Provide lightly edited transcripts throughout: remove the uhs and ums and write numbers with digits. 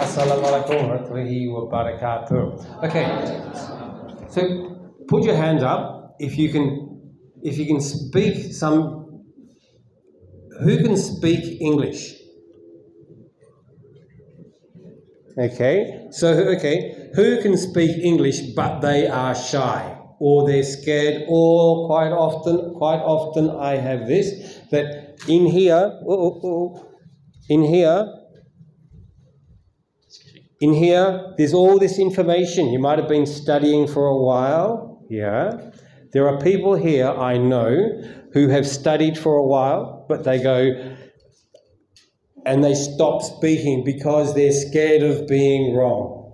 Assalamualaikum warahmatullahi wabarakatuh. Okay, so put your hand up if you can speak some. Who can speak English? Okay, so who can speak English but they are shy or they're scared, or quite often I have this, that in here, in here, there's all this information. You might have been studying for a while, yeah. There are people here I know who have studied for a while, but they go and they stop speaking because they're scared of being wrong.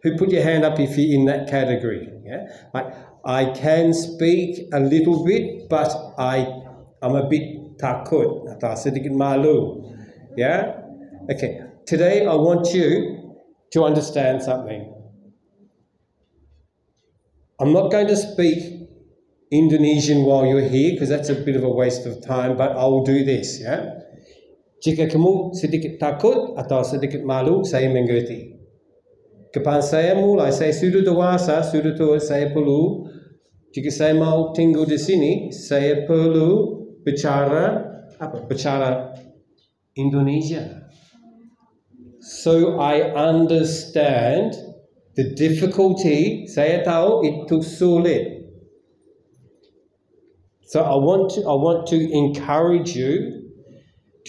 Who put your hand up if you're in that category? Yeah, like I can speak a little bit, but I'm a bit takut atau sedikit malu. Yeah. Okay. Today I want you to understand something. I'm not going to speak Indonesian while you're here because that's a bit of a waste of time, but I will do this. Yeah. Jika kamu sedikit takut atau sedikit malu, saya mengerti. Kapan saya mulai, saya sudah dewasa, sudah tua, saya perlu, jika saya mau tinggal di sini, saya perlu bicara Indonesia. So I understand the difficulty, saya tahu itu sulit. So I want to encourage you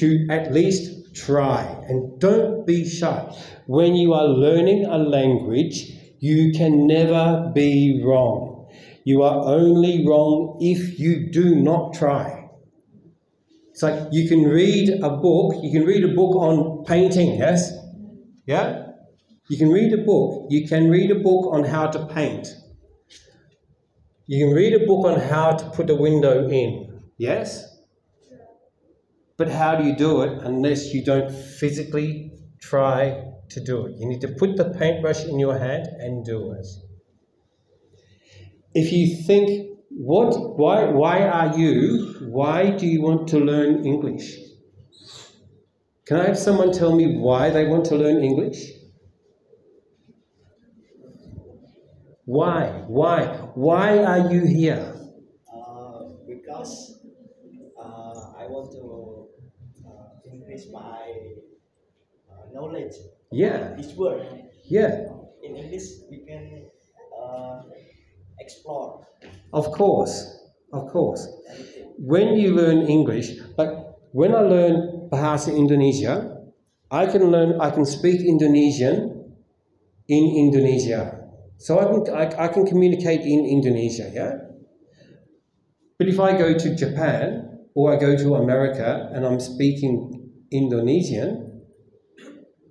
to at least try, and don't be shy. When you are learning a language, you can never be wrong. You are only wrong if you do not try. It's like you can read a book on painting, yes? Yeah? You can read a book on how to paint. You can read a book on how to put a window in, yes? But how do you do it unless you don't physically try to do it? You need to put the paintbrush in your hand and do it. If you think, why do you want to learn English? Can I have someone tell me why they want to learn English? Why? Why are you here? Because I want to increase my knowledge. Yeah. This word. Yeah. In English, we can explore. Of course. When you learn English, like when I learn Bahasa Indonesia, I can speak Indonesian in Indonesia. So I can communicate in Indonesia, yeah? But if I go to Japan or I go to America and I'm speaking Indonesian,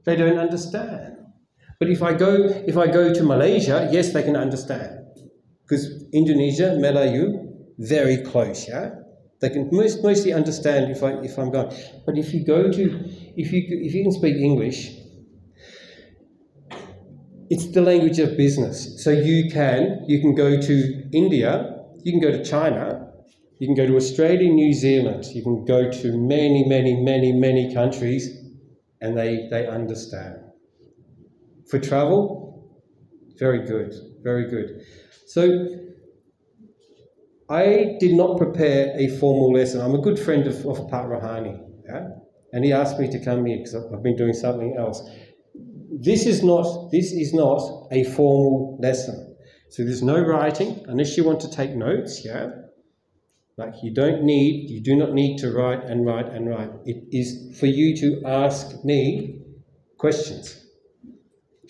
they don't understand. But if I go to Malaysia, yes, they can understand. Because Indonesia, Melayu, very close, yeah? They can mostly understand if I'm going. But if you can speak English, it's the language of business. So you can go to India, you can go to China, you can go to Australia, New Zealand, you can go to many countries, and they understand. For travel, very good. So I did not prepare a formal lesson. I'm a good friend of Pat Rahani, yeah? And he asked me to come here because I've been doing something else. This is not a formal lesson. So there's no writing unless you want to take notes, yeah? Like you do not need to write. It is for you to ask me questions.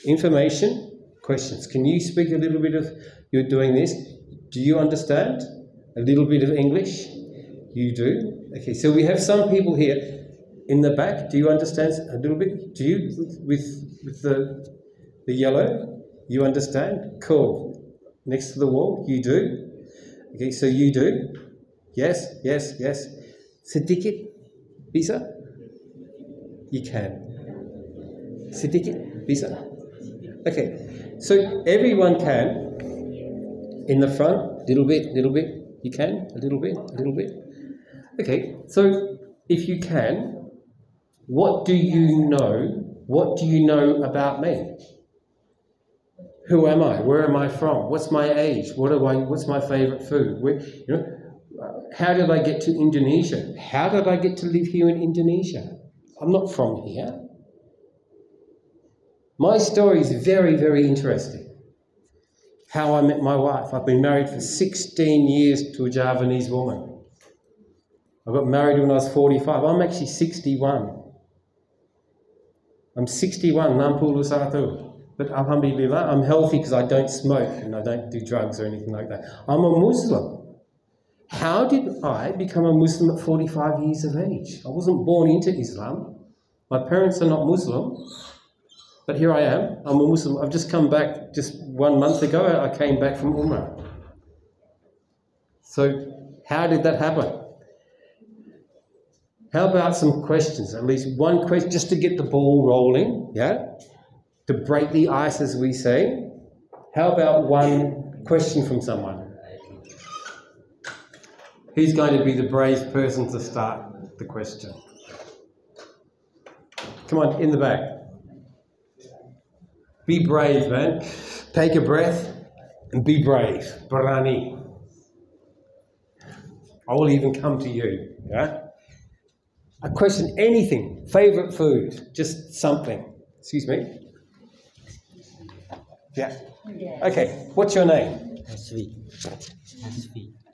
Information, questions. Can you speak a little bit of, you're doing this, do you understand a little bit of English? You do? Okay, so we have some people here in the back. Do you understand a little bit? Do you, with the yellow? You understand? Cool. Next to the wall, you do? Okay, so you do? Yes. Sedikit bisa? You can. Sedikit bisa? Okay, so everyone can. In the front, little bit. You can? A little bit. Okay, so if you can, what do you know What do you know about me? Who am I? Where am I from? What's my age? What's my favourite food? How did I get to Indonesia? How did I get to live here in Indonesia? I'm not from here. My story is very, very interesting. How I met my wife. I've been married for 16 years to a Javanese woman. I got married when I was 45. I'm actually 61. I'm 61, 61. But alhamdulillah, I'm healthy because I don't smoke and I don't do drugs or anything like that. I'm a Muslim. How did I become a Muslim at 45 years of age? I wasn't born into Islam. My parents are not Muslim. But here I am. I'm a Muslim. I've just come back just 1 month ago. I came back from Umrah. So how did that happen? How about some questions? At least one question just to get the ball rolling, yeah? To break the ice, as we say. How about one question from someone? Who's going to be the brave person to start the question? Come on, in the back. Be brave, man. Take a breath and be brave. Barani. I will even come to you, yeah? A question, anything. Favourite food, just something. Excuse me? Yeah. Okay, what's your name? Asvi.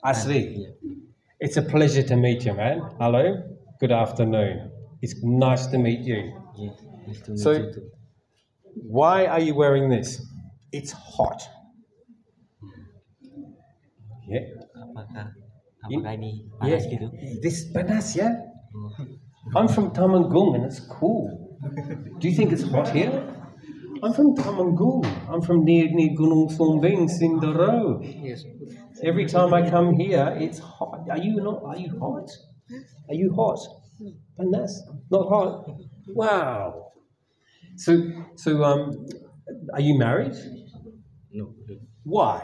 Asvi. Yeah. It's a pleasure to meet you, man. Hello. Good afternoon. It's nice to meet you. Yeah. Nice to meet So, you too. why are you wearing this? It's hot. Yeah. Apakah ini panas gitu? This panas, yeah? Oh. I'm from Temanggung and it's cool. Do you think it's hot here? I'm from Temanggung. I'm from near Gunung Sumbing, Sindoro. Yes. Every time I come here, it's hot. Are you hot? Are you hot? Panas? Not hot? Wow. So, are you married? No. Why?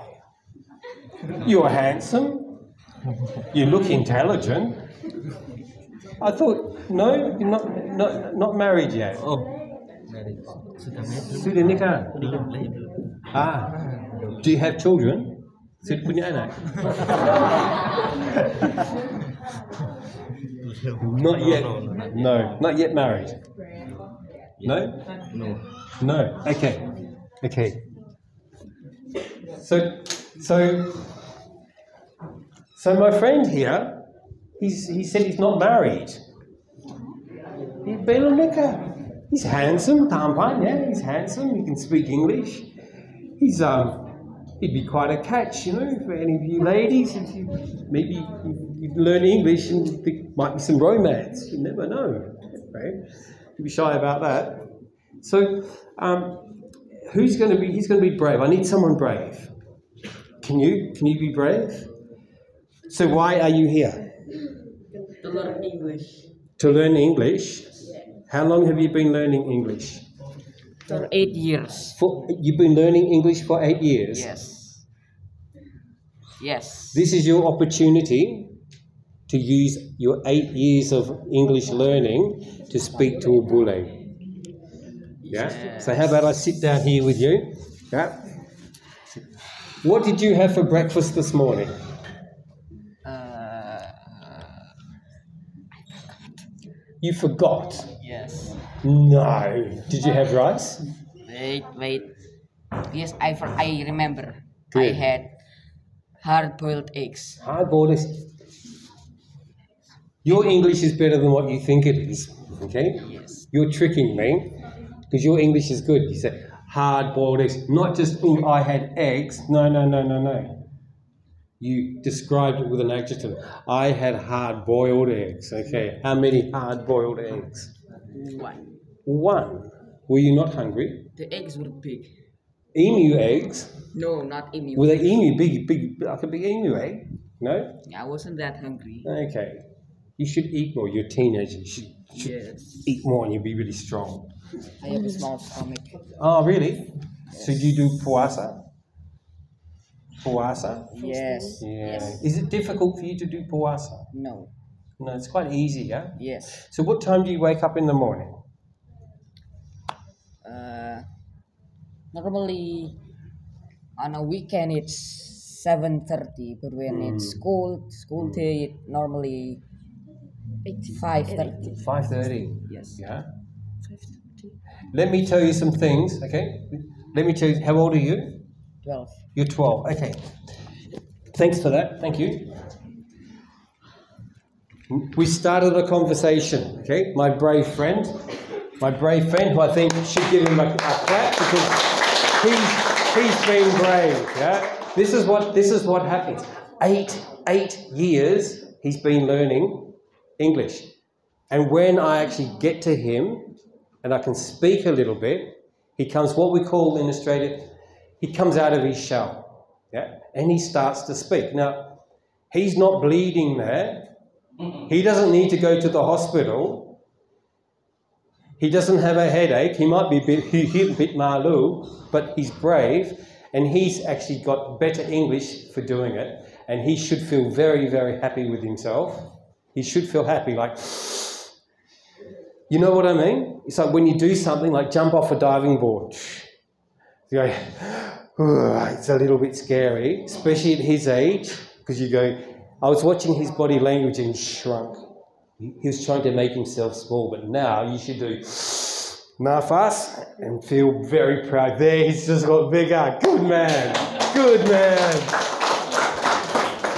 You're handsome. You look intelligent. I thought, no, you're not married yet. Oh. Married. Sudah married. Sudah nikah. Belum. Do you have children? Sudah punya anak? Not yet. No, not yet married. No? No. No. Okay. So my friend here, he said he's not married. He's handsome, tampan, yeah, he's handsome, he can speak English. He'd be quite a catch, for any of you ladies. If maybe you learn English and there might be some romance. You never know, right? You'd be shy about that. So, he's going to be brave. I need someone brave. Can you be brave? So why are you here? To learn English. To learn English? How long have you been learning English? For 8 years. You've been learning English for 8 years? Yes. This is your opportunity to use your 8 years of English learning to speak to a bule. Yeah? Yes. So how about I sit down here with you? Yeah? What did you have for breakfast this morning? You forgot? Yes. No. Did you have rice? Wait. Yes, I remember. Good. I had hard-boiled eggs. Hard-boiled eggs. Your English is better than what you think it is, okay? Yes. You're tricking me, because your English is good. You say hard-boiled eggs, not just, oh, I had eggs. No. You described it with an adjective. I had hard-boiled eggs, okay? How many hard-boiled eggs? One. Were you not hungry? The eggs were big. Emu eggs? No, not emu. Were they emu, big, like a big emu egg? No? I wasn't that hungry. Okay. You should eat more. You're a teenager. You should Yes. eat more and you'll be really strong. I have a small stomach. Oh, really? So do you do puasa? Puasa? Yes. Yeah. Yes. Is it difficult for you to do puasa? No. No, it's quite easy, yeah? Yes. So what time do you wake up in the morning? Normally, on a weekend it's 7:30, but when it's school day, it normally 5:30. 5:30. Yes. Yeah. Let me tell you some things, okay? Let me tell you, how old are you? 12. You're 12, okay. Thanks for that, thank you. We started a conversation, okay? My brave friend, who I think should give him a clap because he's been brave, yeah? This is what happens. Eight years he's been learning English. And when I actually get to him and I can speak a little bit, he comes, what we call in Australia, he comes out of his shell, yeah? And he starts to speak. Now, he's not bleeding there. He doesn't need to go to the hospital. He doesn't have a headache. He might be a bit malu, but he's brave, and he's actually got better English for doing it, and he should feel very, very happy with himself. He should feel happy, like, you know what I mean? It's like when you do something like jump off a diving board. You go, it's a little bit scary, especially at his age, because you go, I was watching his body language and he shrunk. He was trying to make himself small, but now you should do nafas and feel very proud. There, he's just got bigger. Good man. Good man.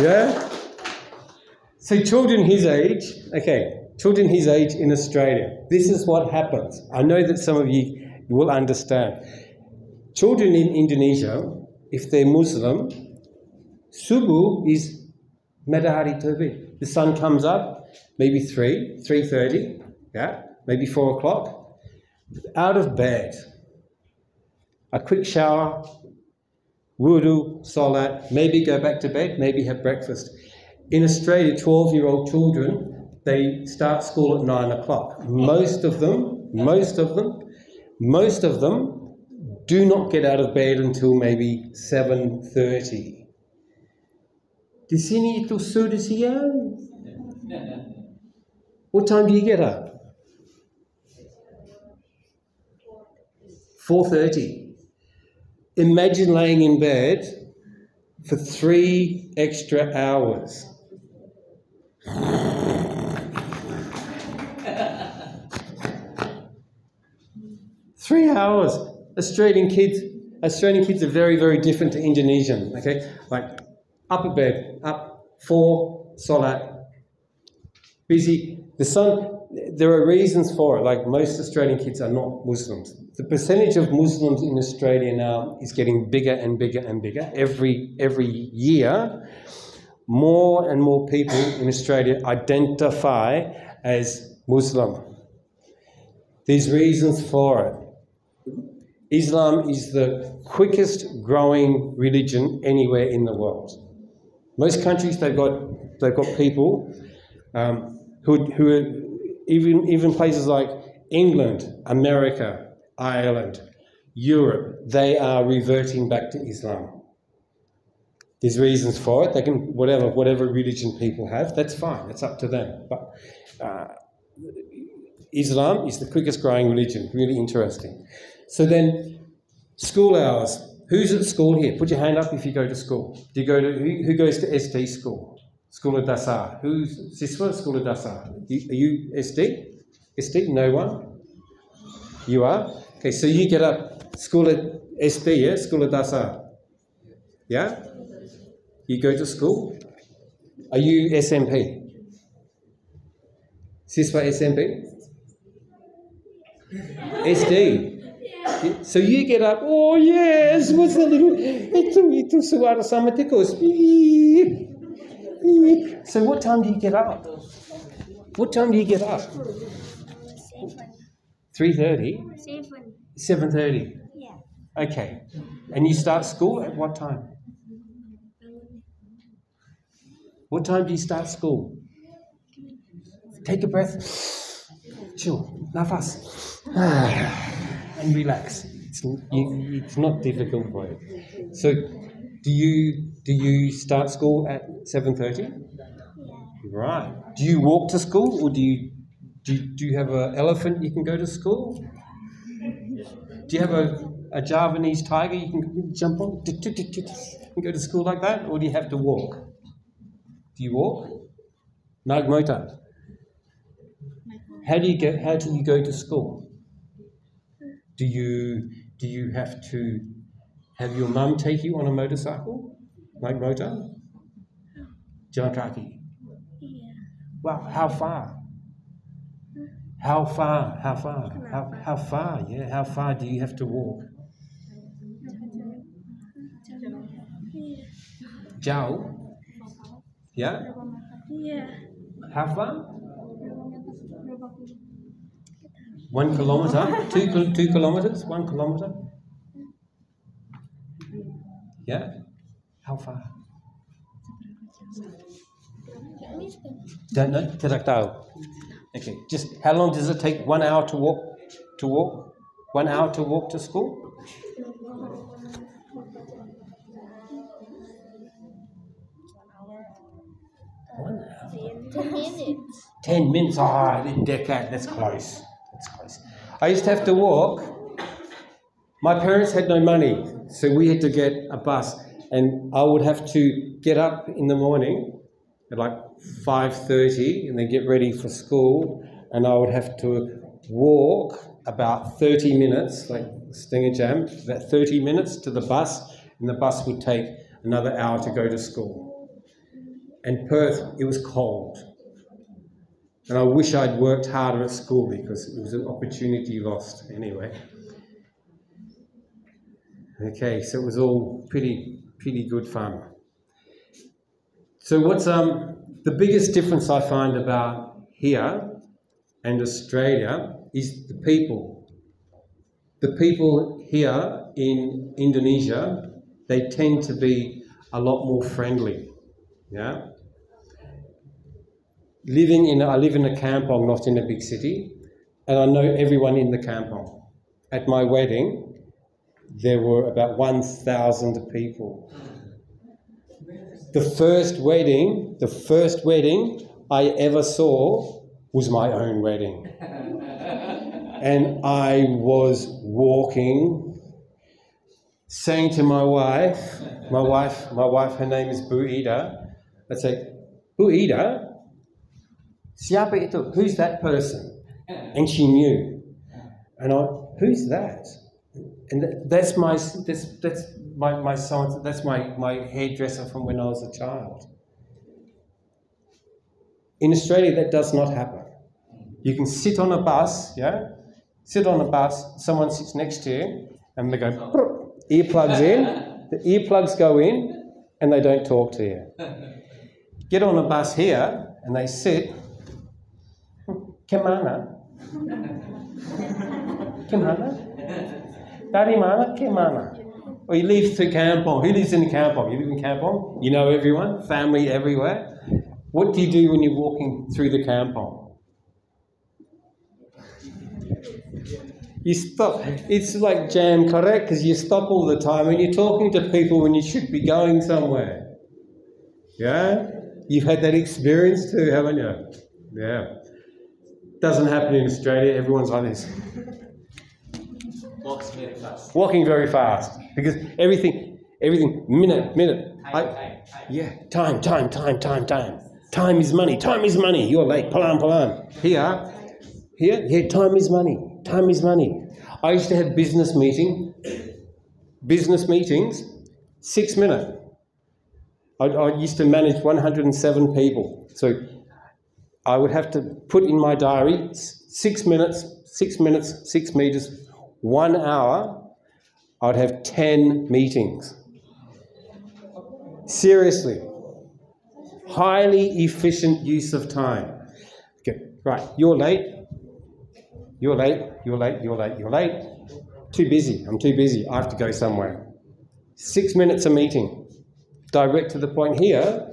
Yeah? So children his age in Australia, this is what happens. I know that some of you will understand. Children in Indonesia, if they're Muslim, subuh is Matahari Terbit. The sun comes up, maybe 3:30, yeah, maybe 4 o'clock. Out of bed, a quick shower, wudu, salat, maybe go back to bed, maybe have breakfast. In Australia, 12-year-old children, they start school at 9 o'clock. Most of them do not get out of bed until maybe 7:30. Di sini itu sudah siang. What time do you get up? 4:30. Imagine laying in bed for 3 extra hours. Three hours. Australian kids are very, very different to Indonesian. Okay, like up at bed, up 4, salat, busy. The sun. There are reasons for it. Like most Australian kids are not Muslims. The percentage of Muslims in Australia now is getting bigger and bigger and bigger. Every year, more and more people in Australia identify as Muslim. There's reasons for it. Islam is the quickest growing religion anywhere in the world. Most countries they've got people who are even places like England, America, Ireland, Europe, they are reverting back to Islam. There's reasons for it. They can whatever religion people have, that's fine. It's up to them. But Islam is the quickest growing religion. Really interesting. So then, school hours. Who's at school here? Put your hand up if you go to school. Do you go to who goes to SD school? School of Dasar. Who's Siswa? School of Dasar. Are you SD? SD? No one? You are? Okay, so you get up. School at SD, yeah? School of Dasar. Yeah? You go to school? Are you SMP? Siswa SMP? SD. So you get up, oh yes, what's the little, itu suara sama tikus. So what time do you get up? What time do you get up? 3:30? 7:30? Yeah. Okay. And you start school at what time? What time do you start school? Take a breath. Chill. Nafas. And relax. It's not difficult for you. So, do you start school at 7:30? Yeah. Right. Do you walk to school, or do you have an elephant you can go to school? Do you have a Javanese tiger you can jump on and go to school like that, or do you have to walk? Do you walk? Naik motor. How do you go to school? Do you have to have your mum take you on a motorcycle? Naik motor? Jalan kaki. Wow, how far? How far? How far? How far? Yeah, how far do you have to walk? Jauh? Yeah? How far? 1 kilometer? 2 kilometers? 1 kilometer? Yeah? How far? Don't know? Tidak tahu. Okay, just how long does it take? 1 hour to walk? 1 hour to walk to school? 1 hour. 10 minutes. 10 minutes. Ah, decade. That's close. That's close. I used to have to walk. My parents had no money, so we had to get a bus, and I would have to get up in the morning at like 5:30 and then get ready for school, and I would have to walk about 30 minutes, like Stinger Jam, about 30 minutes to the bus, and the bus would take another hour to go to school. And Perth, it was cold. And I wish I'd worked harder at school because it was an opportunity lost anyway. Okay, so it was all pretty good fun. So what's the biggest difference I find about here and Australia is the people. The people here in Indonesia, they tend to be a lot more friendly. Yeah. I live in a kampong, not in a big city, and I know everyone in the kampong. At my wedding, there were about 1,000 people. The first wedding I ever saw was my own wedding. And I was walking, saying to my wife, her name is Bu Ida, I'd say, Bu Ida, siapa itu? Who's that person? And she knew. And I, who's that? And that's my hairdresser from when I was a child. In Australia, that does not happen. You can sit on a bus, yeah? Sit on a bus, someone sits next to you, and they go, earplugs in, the earplugs go in, and they don't talk to you. Get on a bus here, and they sit, Kemana? Kemana? Dari mana? Kemana? Or you leave to kampong. Who lives in kampong? You live in kampong? You know everyone? Family everywhere? What do you do when you're walking through the kampong? You stop. It's like jam correct because you stop all the time and you're talking to people when you should be going somewhere. Yeah? You've had that experience too, haven't you? Yeah. Doesn't happen in Australia. Everyone's like this. Walks very fast. Walking very fast because everything, minute. Yeah, time. Time is money. You're late. Palan. Here, time is money. I used to have business meetings, 6 minutes. I used to manage 107 people. So I would have to put in my diary 6 minutes, 6 meters, 1 hour. I'd have 10 meetings. Seriously. Highly efficient use of time. Okay, right, you're late. Too busy. I'm too busy. I have to go somewhere. 6 minutes a meeting. Direct to the point. Here.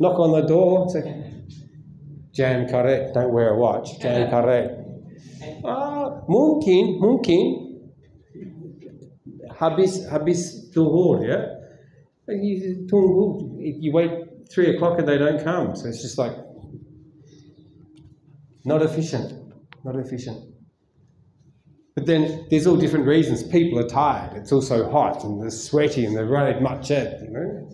Knock on the door. Say, Jam correct. Don't wear a watch. Jam correct. Mungkin. Habis tuhur, yeah? You wait 3 o'clock and they don't come. So it's just like, not efficient. But then there's all different reasons. People are tired. It's also hot and they're sweaty and they've rode much out, you know.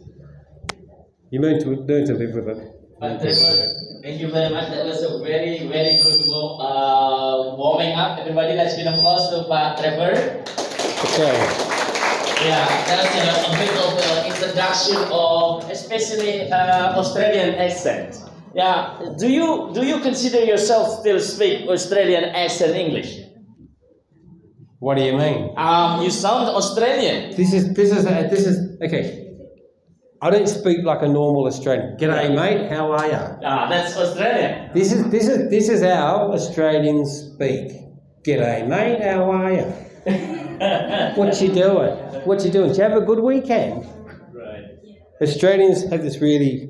You learn to live with it. But Trevor, thank you very much. That was a very, very good warming up. Everybody, let's give an applause to Pak Trevor. Okay. Yeah, that's a bit of an introduction of especially Australian accent. Yeah, do you consider yourself still speak Australian accent English? What do you mean? You sound Australian. This is okay. I don't speak like a normal Australian. G'day, mate. How are ya? That's Australian. This is how Australians speak. G'day, mate. How are ya? What you doing? What you doing? Did you have a good weekend? Right. Australians have this really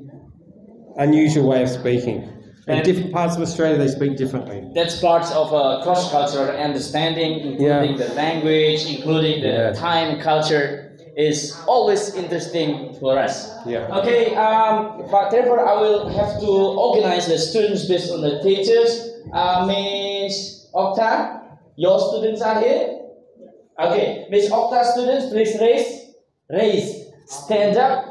unusual way of speaking. In different parts of Australia, they speak differently. That's part of a cross-cultural understanding, including the language, including the time, culture. Is always interesting for us. Yeah. Okay, but therefore I will have to organize the students based on the teachers. Miss Okta, your students are here? Okay, Miss Okta students, please raise, stand up.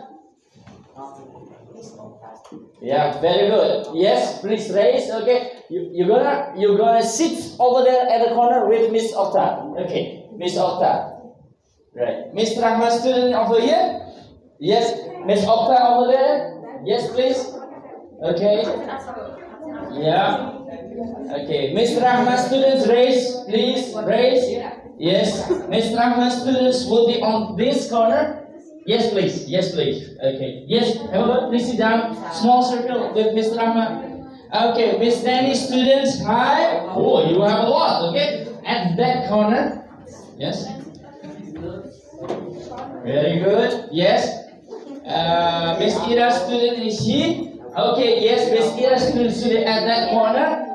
Yeah, very good. Yes, please raise. Okay, you're gonna sit over there at the corner with Miss Okta. Okay, Miss Okta. Right. Miss Rahma student over here? Yes. Miss Okta over there? Yes, please. Okay. Yeah. Okay. Miss Rahma students, raise, please. Raise. Yes. Miss Rahma students will be on this corner. Yes, please. Yes, please. Okay. Yes. Everyone, please sit down. Small circle with Miss Rahma. Okay. Miss Danny students, hi. Oh, you have a lot. Okay. At that corner. Yes. Very good. Yes. Miss Ira student is here. Okay. Yes, Miss Ira student at that corner.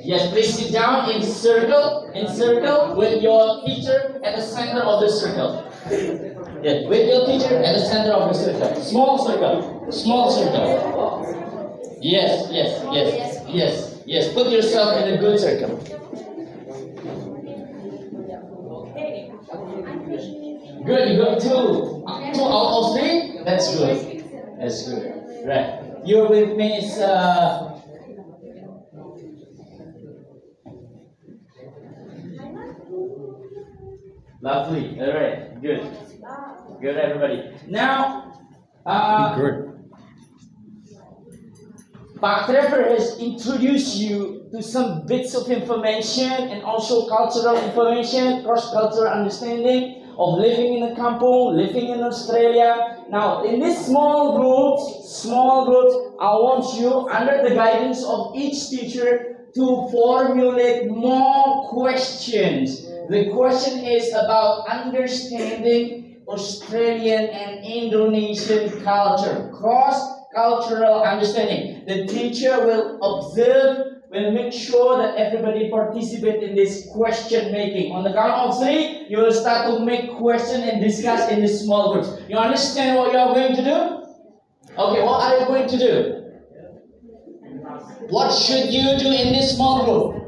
Yes, please sit down in circle with your teacher at the center of the circle. Yes, with your teacher at the center of the circle. Small circle. Yes. Put yourself in a good circle. Good, you got two out of three? That's good. Right. You're with Miss Lovely. Alright, good. Good everybody. Now Good. Pak Trevor has introduced you to some bits of information and also cultural information, cross-cultural understanding of living in a kampung, living in Australia. Now, in these small groups, I want you, under the guidance of each teacher, to formulate more questions. The question is about understanding Australian and Indonesian culture, cross-cultural understanding. The teacher will observe, will make sure that everybody participate in this question making. On the count of three, you will start to make question and discuss in these small groups. You understand what you are going to do? Okay, what are you going to do? What should you do in this small group?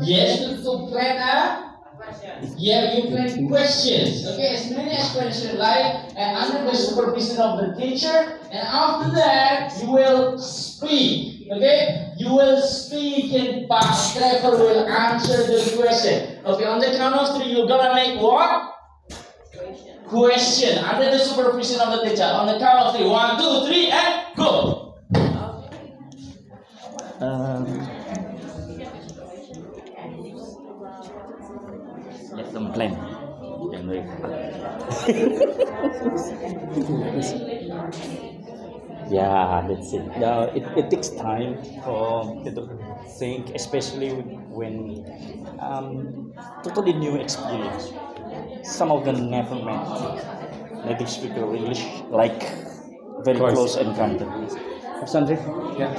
Yes, to plan you plan questions. Okay, as many as questions like, and under the supervision of the teacher, and after that you will speak. Okay, you will speak and Pak Trevor will answer the question. Okay, on the count of three, you're gonna make what? Question under the supervision of the teacher. On the count of three, 1, 2, 3, and go. Let them plan. Yeah, that's it. It takes time for you to think, especially when totally new experience. Some of them never met native speaker English, like very close encounter. Sandra? Yeah.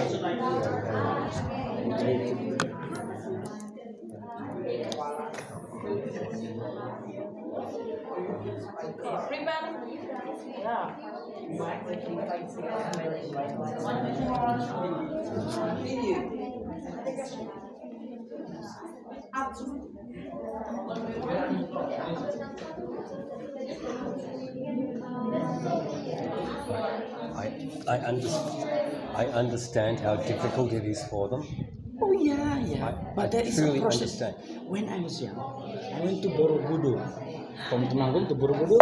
I understand how difficult it is for them. Oh yeah. But that is a truly process. understand. When I was young, I went to Borobudur. From Temanggung to Borobudur.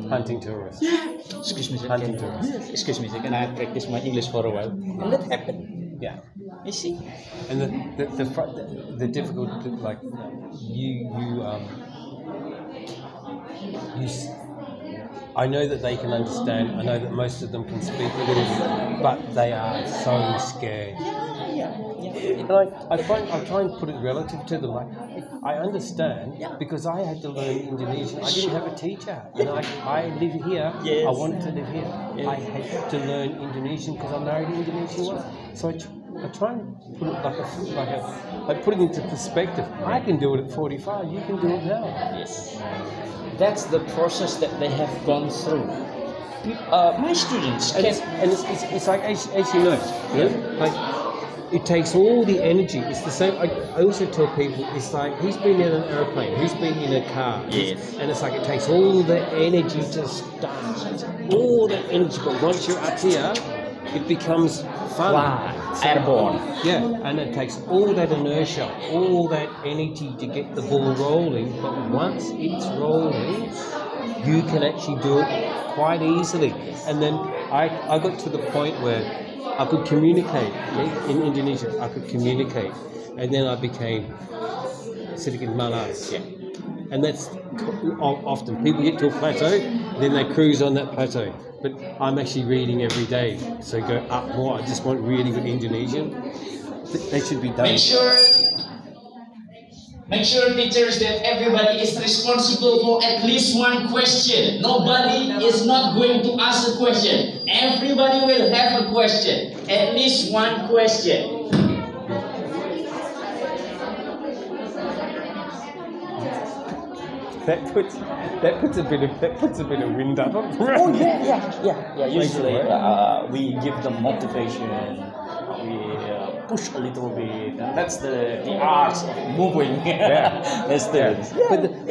Hunting tourists. Excuse me, sir. Hunting tourists. Excuse me, sir. Can I practice my English for a while? And that happened. Yeah. You see? And the difficult, like I know that they can understand. I know that most of them can speak a little bit, but they are so scared. And I try and put it relative to them. Like, I understand because I had to learn Indonesian. I didn't have a teacher, and I live here. Yes. I wanted to live here. Yes. I had to learn Indonesian because I married an Indonesian wife. So I try and put it like put it into perspective. I can do it at 45. You can do it now. Yes. That's the process that they have gone through. My students And it's like as you know, like it takes all the energy. It's the same. I also tell people it's like who's been in an airplane, who's been in a car, Yes. and it's like it takes all the energy to start, all the energy. But once you're up here, it becomes fun. Airborne. Yeah, and it takes all that inertia, all that energy to get the ball rolling. But once it's rolling, you can actually do it quite easily. And then I got to the point where I could communicate in Indonesia. I could communicate, and then I became sedikit malas. Yeah. And that's often people get to a plateau, then they cruise on that plateau. But I'm actually reading every day, so go up more. I just want really good Indonesian. They should be done. Make sure, teachers, that everybody is responsible for at least one question. Nobody is not going to ask a question. Everybody will have a question. At least one question. That puts a bit of wind up. Oh yeah. Usually we give them motivation. We push a little bit, and that's the art of moving. The students.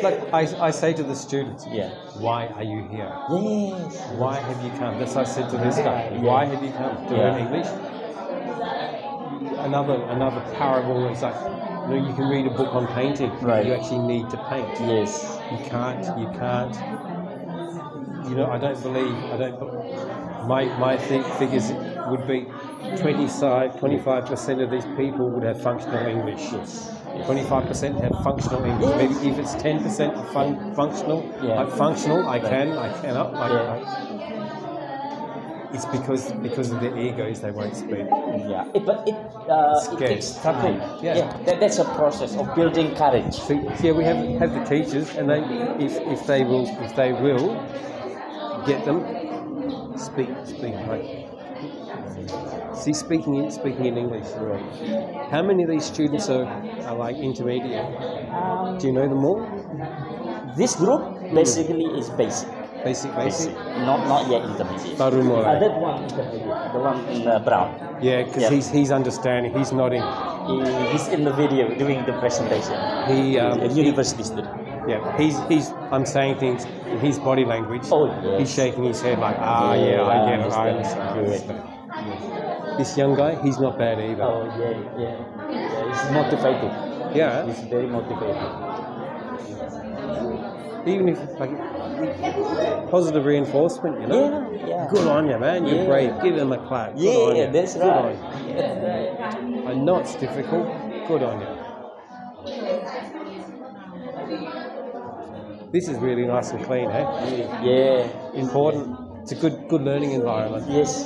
But I say to the students, Yeah. why are you here? Yes. Why have you come? That's what I said to this guy. Why have you come to learn English? Another parable is like, you can read a book on painting. Right. You actually need to paint. Yes. You can't. I don't believe. My figures would be 25% of these people would have functional English. Yes. 25% have functional English. Maybe if it's 10% functional, like functional, I cannot. It's because of their egos they won't speak. Yeah, but it takes time. Yeah. That's a process of building courage. So we have the teachers, and they if they will get them speak right. See, speaking in English. Right. How many of these students are like intermediate? Do you know them all? This group basically is basic. Basic. Not yet intermediate. Baru mulai. That one intermediate, the one in brown. Yeah, because he's understanding. He's nodding. He's in the video doing the presentation. A university student. Yeah, he's. I'm saying things in his body language. Oh yes. He's shaking his head like, I get it. I understand. This young guy, he's not bad either. Oh yeah. He's motivated. Yeah. He's very motivated. Even if positive reinforcement, Yeah. Good on you, man. You're brave. Give him a clap. Good on you. That's Good right. on you. That's right. I know it's difficult. Good on you. This is really nice and clean, eh? Yeah. Important. It's a good learning environment. Yes.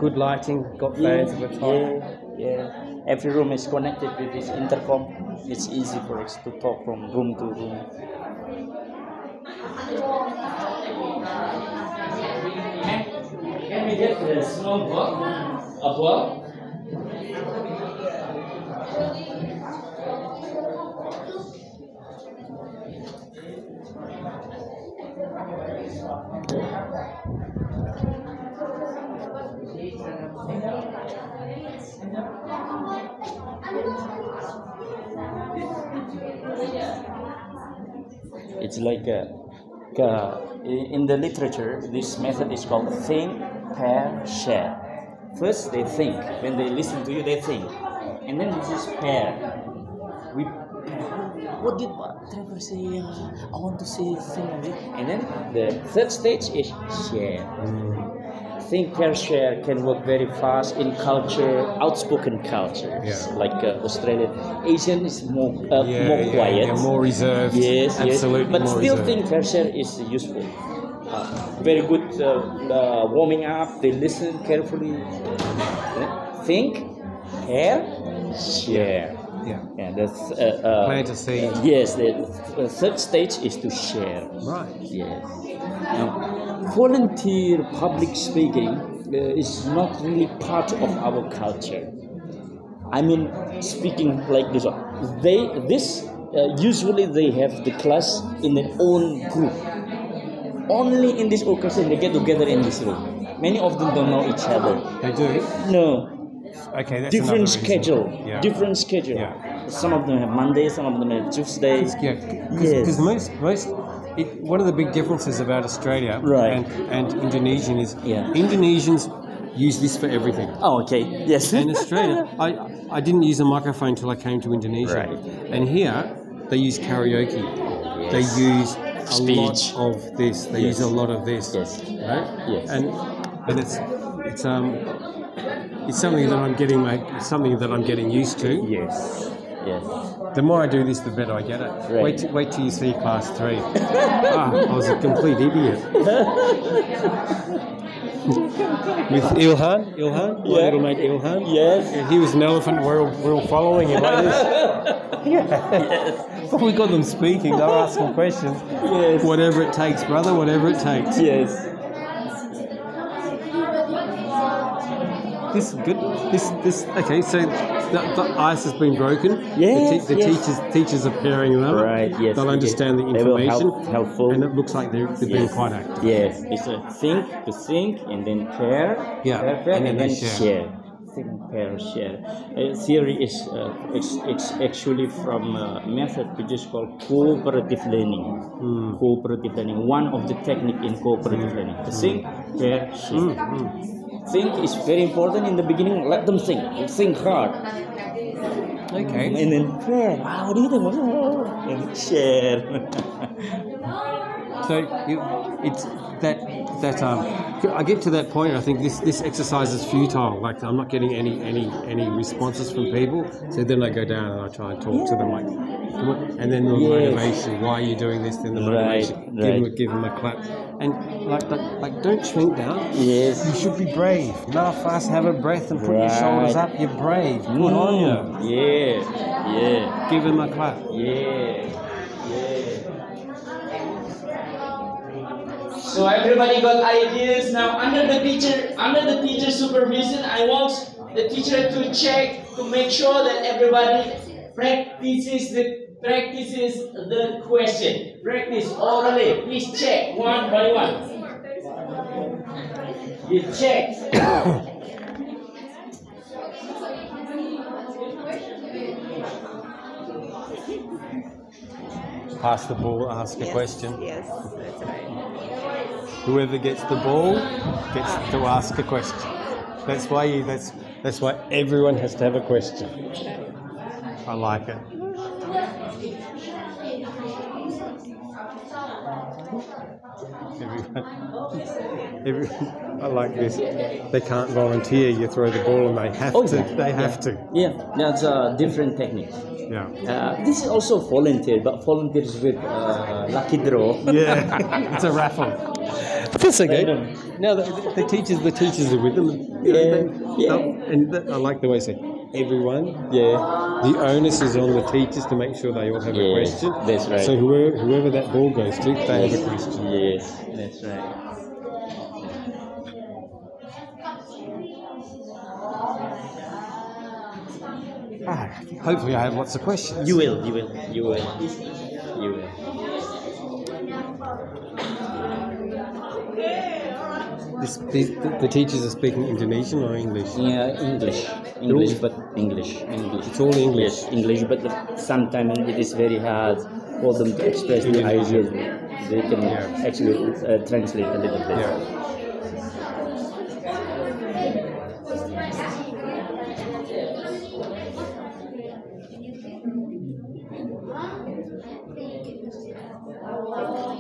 Good lighting. Got fans at the top. Yeah. Every room is connected with this intercom. It's easy for us to talk from room to room. Can we get the small ball? A ball? It's like in the literature, this method is called think, pair, share. First they think, when they listen to you, they think. And then this is pair. We what did Trevor say? I want to say something. And then the third stage is share. Think, pair, share can work very fast in culture, outspoken culture, like Australian. Asian is more quiet, more reserved. Yes, absolutely. But more still, reserved. think, pair, share is useful. Very good warming up. They listen carefully. Think, pair, share. Yeah. That's Plant a seed. Yes, the third stage is to share. Right. Yes. Now, volunteer public speaking is not really part of our culture. I mean, speaking like this. Usually they have the class in their own group. Only in this occasion they get together in this room. Many of them don't know each other. They do? No. Okay, that's Different another reason. schedule. Yeah. Different schedule. Yeah. Some of them have Monday, some of them have Tuesday. Because one of the big differences about Australia and Indonesian is Indonesians use this for everything. Oh, okay. Yes. In Australia, I didn't use a microphone until I came to Indonesia. Right. And here, they use karaoke. Yes. They use Speech. a lot of this. They use a lot of this. Yes. Right? Yes. And it's something that I'm getting used to. Yes. Yes. The more I do this, the better I get it. Right. Wait till you see class 3. I was a complete idiot. With Ilhan, my little mate Ilhan. Yes. Yeah, he was an elephant. We're all following him like this. But we got them speaking. They were asking questions. Yes. Whatever it takes, brother. Whatever it takes. Yes. This good. This. Okay. So the ice has been broken. Yes, The teachers are pairing them. Right. Yes. They'll understand the They will information. helpful. And it looks like they're being quite active. Yes. It's a think, and then pair. Yeah, Pair, and then share. Think, pair, share. Theory is it's actually from a method which is called cooperative learning. Cooperative learning. One of the technique in cooperative learning. Think, pair, share. Think is very important in the beginning. Let them think hard. Okay. And then pair. Wow, and share. So it's that I get to that point. I think this exercise is futile. Like I'm not getting any responses from people. So then I go down and I try and talk to them like, come on. And then the motivation. Why are you doing this? Then the motivation. Give them a clap. And like don't shrink down. Yes. You should be brave. Laugh fast, have a breath, and put your shoulders up. You're brave. Good on you. Yeah. Give them a clap. Yeah. So everybody got ideas. Now under the teacher supervision, I want the teacher to check to make sure that everybody practices the question. Practice orally. Please check one by one. You check. Pass the ball, ask a question. Yes, that's right. Whoever gets the ball gets to ask a question. That's why everyone has to have a question. I like it. Everyone, I like this. They can't volunteer. You throw the ball and they have to. They have to. Yeah, that's a different technique. Yeah. This is also volunteer, but volunteers with lucky draw. Yeah, it's a raffle. That's okay. Now the teachers are with them. I like the way they say everyone. Yeah. The onus is on the teachers to make sure they all have a question. That's right. So whoever that ball goes to, they have a question. Yes, that's right. Hopefully I have lots of questions. You will. The teachers are speaking Indonesian or English? Yeah, English, but English. It's all English. Yes, English, but sometimes it is very hard for them to express the ideas. They can actually translate a little bit. Yeah.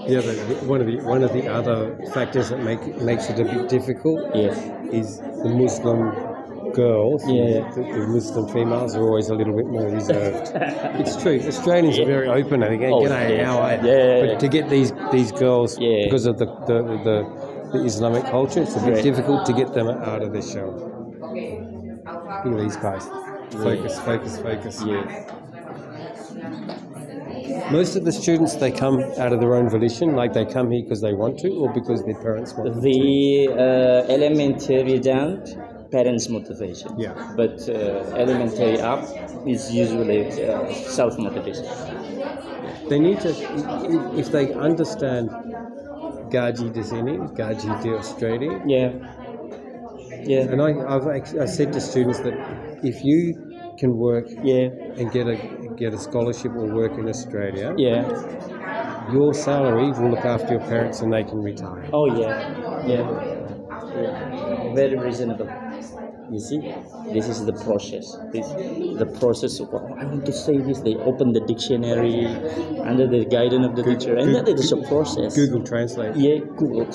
One of the other factors that makes it a bit difficult Yes. is the Muslim girls. Yeah. The Muslim females are always a little bit more reserved. It's true. Australians are very open. I think, Oh, g'day, yes. how are you? Yeah. But to get these girls, Yeah. because of the Islamic culture, it's a bit Right. difficult to get them out of their shell. Look at these guys. Focus. Yes. Most of the students, they come out of their own volition, like they come here because they want to, or because their parents want them to. The elementary down, parents' motivation. Yeah. But elementary up is usually self-motivation. They need to, if they understand Gaji di sini, Gaji di Australia, Yeah. Yeah. and I said to students that if you can work Yeah. and get a scholarship or work in Australia, Yeah. your salary will look after your parents and they can retire. Oh yeah. Yeah. Very reasonable. You see, this is the process. The process of I want to say this. They open the dictionary under the guidance of the teacher, and that is a process. Google Translate. Yeah, Google